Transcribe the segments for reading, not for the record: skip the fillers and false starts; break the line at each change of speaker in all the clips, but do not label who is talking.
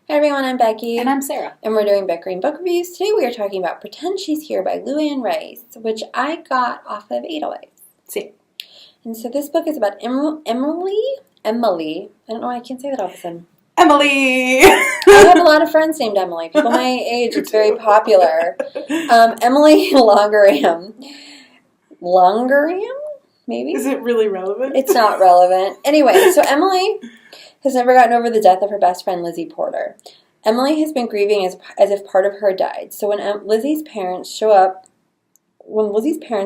Hi everyone, I'm Becky.
And I'm Sarah.
And we're doing Bickering book reviews. Today we are talking about Pretend She's Here by Luanne, which I got off of Edelweiss.
See.
And so this book is about Emily. I don't know why I can't say that all of a sudden.
Emily!
I have a lot of friends named Emily. People my age, it's very popular. Emily Longeram. Longeram? Maybe?
Is it really relevant?
It's not relevant. Anyway, so Emily has never gotten over the death of her best friend, Lizzie Porter. Emily has been grieving as if part of her died. So when Lizzie's parents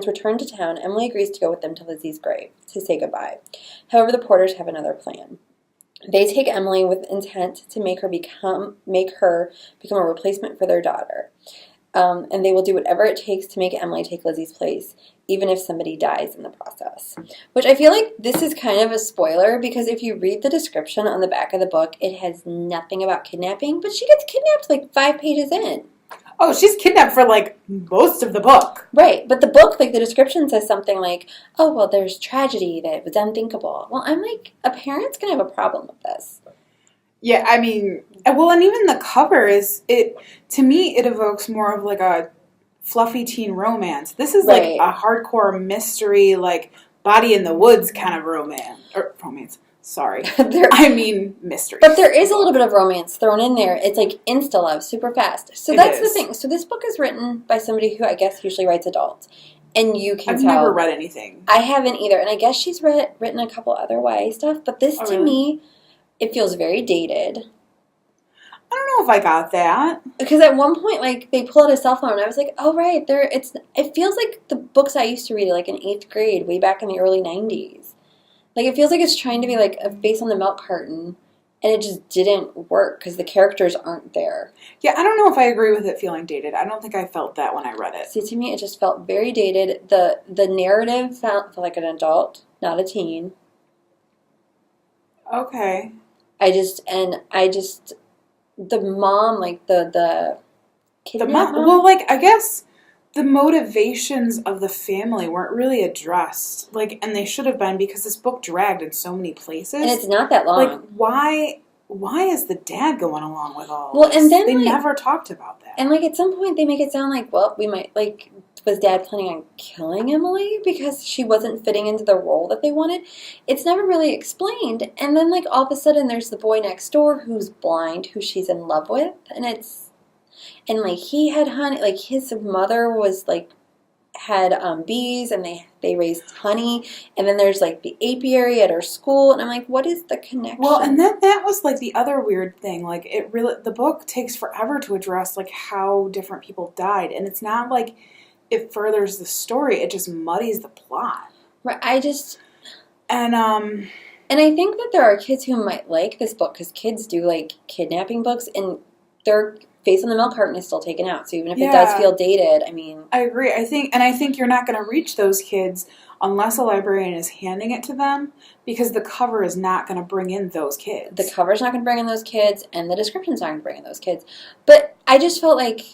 return to town, Emily agrees to go with them to Lizzie's grave to say goodbye. However, the Porters have another plan. They take Emily with intent to make her become a replacement for their daughter. And they will do whatever it takes to make Emily take Lizzie's place, even if somebody dies in the process. Which I feel like this is kind of a spoiler, because if you read the description on the back of the book, it has nothing about kidnapping, but she gets kidnapped like 5 pages in.
Oh, she's kidnapped for like most of the book.
Right, but the book, like the description says something like, oh, well, there's tragedy that was unthinkable. Well, I'm like, a parent's going to have a problem with this.
Yeah, I mean, well, and even the cover to me, it evokes more of like a fluffy teen romance. This is like a hardcore mystery, like Body in the Woods kind of romance. Sorry. Mystery.
But there is a little bit of romance thrown in there. It's like insta-love, super fast. So that's the thing. So this book is written by somebody who I guess usually writes adults. And you can tell.
I've never read anything.
I haven't either. And I guess she's written a couple other YA stuff. But this, to me, it feels very dated.
I don't know if I got that.
Because at one point, like, they pull out a cell phone, and I was like, oh, right. It feels like the books I used to read, like, in 8th grade, way back in the early 90s. Like, it feels like it's trying to be, like, a face on the milk carton, and it just didn't work because the characters aren't there.
Yeah, I don't know if I agree with it feeling dated. I don't think I felt that when I read it.
See, to me, it just felt very dated. The narrative felt like an adult, not a teen.
Okay.
The mom, like, the kidnapped mom?
Well, like, I guess the motivations of the family weren't really addressed. Like, and they should have been, because this book dragged in so many places.
And it's not that long.
Like, why is the dad going along with all
this?
And then, they never talked about that.
And, like, at some point they make it sound like, well, we might, like, was Dad planning on killing Emily because she wasn't fitting into the role that they wanted? It's never really explained. And then, like, all of a sudden there's the boy next door who's blind, who she's in love with. And, like, he had honey. Like, his mother was, like, had bees, and they raised honey. And then there's, like, the apiary at her school. And I'm like, what is the connection?
Well, and then that was, like, the other weird thing. Like, the book takes forever to address, like, how different people died. And it's not, like, it furthers the story. It just muddies the plot.
Right.
And
I think that there are kids who might like this book, because kids do like kidnapping books, and their face on the milk carton is still taken out. So even if it does feel dated, I mean,
I agree. I think you're not going to reach those kids unless a librarian is handing it to them, because the cover is not going to bring in those kids.
The cover's not going to bring in those kids, and the description's not going to bring in those kids. But I just felt like,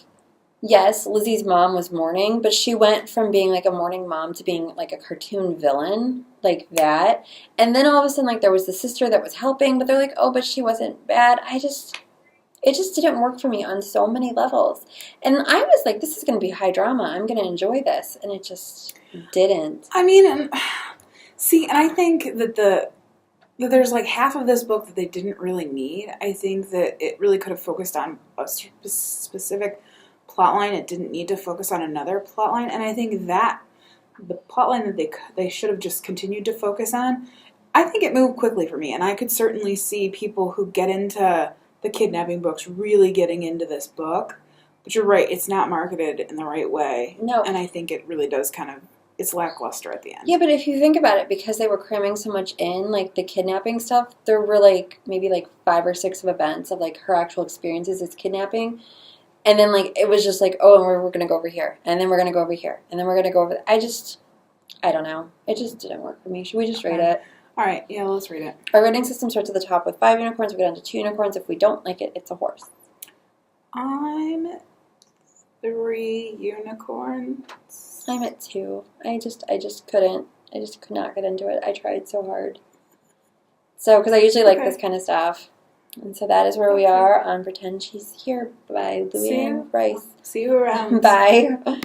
yes, Lizzie's mom was mourning, but she went from being like a mourning mom to being like a cartoon villain, like that. And then all of a sudden, like, there was the sister that was helping, but they're like, oh, but she wasn't bad. It just didn't work for me on so many levels. And I was like, this is going to be high drama. I'm going to enjoy this. And it just didn't.
I mean, and I think that there's like half of this book that they didn't really need. I think that it really could have focused on a specific plotline. It didn't need to focus on another plotline, and I think that the plotline that they should have just continued to focus on, I think it moved quickly for me, and I could certainly see people who get into the kidnapping books really getting into this book. But you're right, it's not marketed in the right way.
No.
And I think it really does it's lackluster at the end.
Yeah, but if you think about it, because they were cramming so much in, like, the kidnapping stuff, there were, like, maybe, like, 5 or 6 of events of, like, her actual experiences as kidnapping. And then, like, it was just like, oh, and we're going to go over here. And then we're going to go over here. And then we're going to go over there. I don't know. It just didn't work for me. Should we just rate it?
All right. Yeah, let's read it.
Our rating system starts at the top with 5 unicorns. We go down to 2 unicorns. If we don't like it, it's a horse.
I'm 3 unicorns.
I'm at 2. I just couldn't. I just could not get into it. I tried so hard. So, because I usually like this kind of stuff. And so that is where we are on Pretend She's Here by Luanne Rice.
See you around.
Bye.